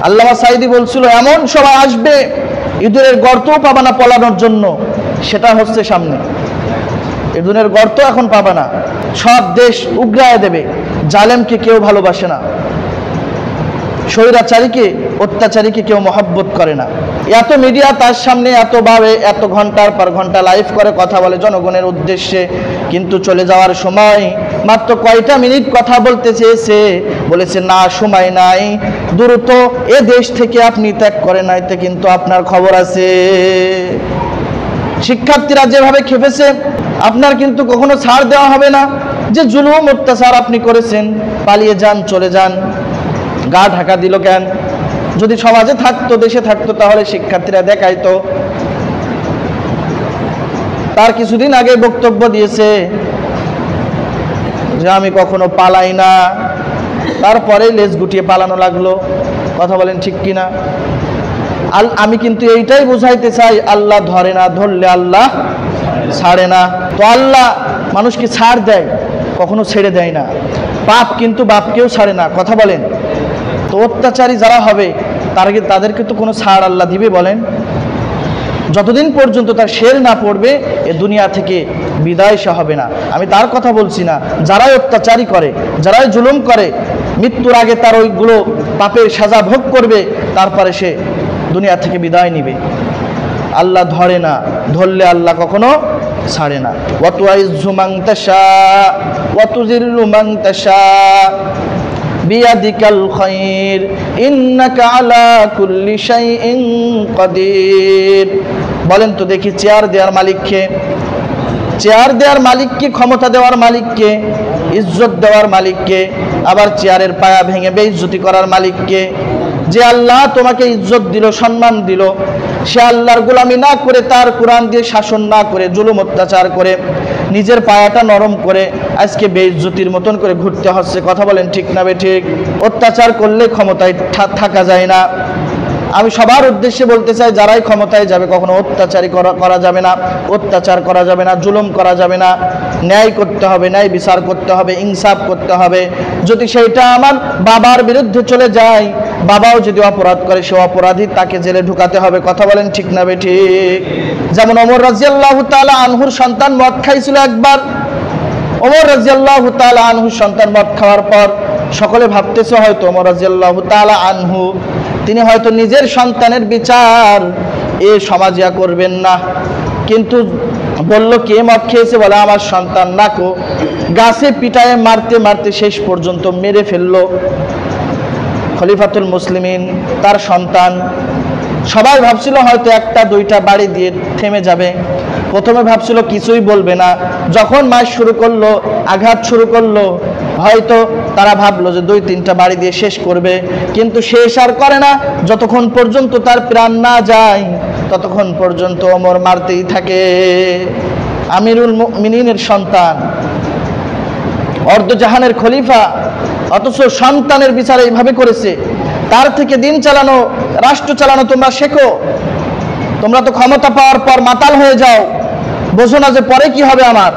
আল্লামা সাঈদী বলছিল এমন সময় আসবে ইঁদুরের গর্তও পাবা না পলানোর জন্য, সেটা হচ্ছে সামনে। ইঁদুরের গর্ত এখন পাবা না, সব দেশ উগরায় দেবে। জালেমকে কেউ ভালোবাসে না, স্বৈরাচারীকে অত্যাচারীকে কেউ মহব্বত করে না। এত মিডিয়া তার সামনে এতভাবে এত ঘন্টার পর ঘন্টা লাইভ করে কথা বলে জনগণের উদ্দেশ্যে, কিন্তু চলে যাওয়ার সময় মাত্র কয়টা মিনিট কথা বলতে চেয়েছে, বলেছে না সময় নাই, দ্রুত এ দেশ থেকে আপনি ত্যাগ করে নাইতে কিন্তু আপনার খবর আছে। শিক্ষার্থীরা যেভাবে খেপেছে, আপনার কিন্তু কখনো ছাড় দেওয়া হবে না যে জুলুম অত্যাচার আপনি করেছেন, পালিয়ে যান, চলে যান। গা ঢাকা দিল কেন? যদি সমাজে থাকতো, দেশে থাকতো, তাহলে শিক্ষার্থীরা দেখাইতো। তার কিছুদিন আগে বক্তব্য দিয়েছে যে আমি কখনো পালাই না, তারপরে লেজ গুটিয়ে পালানো লাগলো। কথা বলেন ঠিক কিনা? আমি কিন্তু এইটাই বুঝাইতে চাই, আল্লাহ ধরে না, ধরলে আল্লাহ ছাড়ে না। তো আল্লাহ মানুষকে ছাড় দেয়, কখনো ছেড়ে দেয় না। পাপ কিন্তু বাপকেও ছাড়ে না। কথা বলেন। তো অত্যাচারী যারা হবে তাদেরকে তো কোনো ছাড় আল্লাহ দিবে বলেন? যতদিন পর্যন্ত তার শের না পড়বে এ দুনিয়া থেকে বিদায় সে হবে না। আমি তার কথা বলছি না, যারাই অত্যাচারী করে, যারাই জুলুম করে, মৃত্যুর আগে তার ওইগুলো পাপের সাজা ভোগ করবে, তারপরে সে দুনিয়া থেকে বিদায় নিবে। আল্লাহ ধরে না, ধরলে আল্লাহ কখনো ছাড়ে না। ওয়াতুইজ্জু মান তাশা ওয়া তুযিল্লু মান তাশা বিয়াদিকাল খায়র ইন্নাকা আলা কুল্লি শাইইন কাদির। বলেন তো দেখি, চেয়ার দেওয়ার মালিককে? চেয়ার দেওয়ার মালিককে, ক্ষমতা দেওয়ার মালিককে, ইজ্জত দেওয়ার মালিককে, আবার চেয়ারের পায়া ভেঙে বেইজ্জতি করার মালিককে? যে আল্লাহ তোমাকে ইজ্জত দিল, সম্মান দিল, সে আল্লাহর গোলামি না করে, তার কোরআন দিয়ে শাসন না করে, জুলুম অত্যাচার করে, নিজের পায়াটা নরম করে আজকে বেইজ্জতির মতন করে ঘুরতে হচ্ছে। কথা বলেন ঠিক না বেঠিক? অত্যাচার করলে ক্ষমতায় থাকা যায় না। আমি সবার উদ্দেশ্যে বলতে চাই, যারাই ক্ষমতায় যাবে কখনো অত্যাচারী করা যাবে না, অত্যাচার করা যাবে না, জুলুম করা যাবে না। ন্যায় করতে হবে, ন্যায় বিচার করতে হবে, ইনসাফ করতে হবে। যদি সেইটা আমার বাবার বিরুদ্ধে চলে যায়, বাবাও যদি অপরাধ করে, সে অপরাধী, তাকে জেলে ঢুকাতে হবে। কথা বলেন ঠিক না বেঠিক? যেমন ওমর রাদিয়াল্লাহু তাআলা আনহুর সন্তান মদ খাইছিল একবার। ওমর রাদিয়াল্লাহু তাআলা আনহুর সন্তান মদ খাওয়ার পর সকলে ভাবতেছে হয়তো ওমর রাদিয়াল্লাহু তাআলা আনহু তিনি হয়তো নিজের সন্তানের বিচার এ সমাজিয়া করবেন না, কিন্তু বলল কে মদ খেয়েছে? বলে আমার সন্তান। নাকো গাছে পিটায়ে মারতে মারতে শেষ পর্যন্ত মেরে ফেললো খলিফাতুল মুসলিমিন, তার সন্তান। সবাই ভাবছিল হয়তো একটা দুইটা বাড়ি দিয়ে থেমে যাবে। প্রথমে ভাবছিল কিছুই বলবে না, যখন মাস শুরু করলো, আঘাত শুরু করলো, হয়তো তারা ভাবলো যে দুই তিনটা বাড়ি দিয়ে শেষ করবে, কিন্তু শেষ আর করে না। যতক্ষণ পর্যন্ত তার প্রাণ না যায় ততক্ষণ পর্যন্ত ওমর মারতেই থাকে। আমিরুল মুমিনিনের সন্তান, অর্ধজাহানের খলিফা, অথচ সন্তানের বিচার এইভাবে করেছে। তার থেকে দিন চালানো, রাষ্ট্র চালানো তোমরা শেখো। তোমরা তো ক্ষমতা পাওয়ার পর মাতাল হয়ে যাও, বোঝো না যে পরে কি হবে আমার।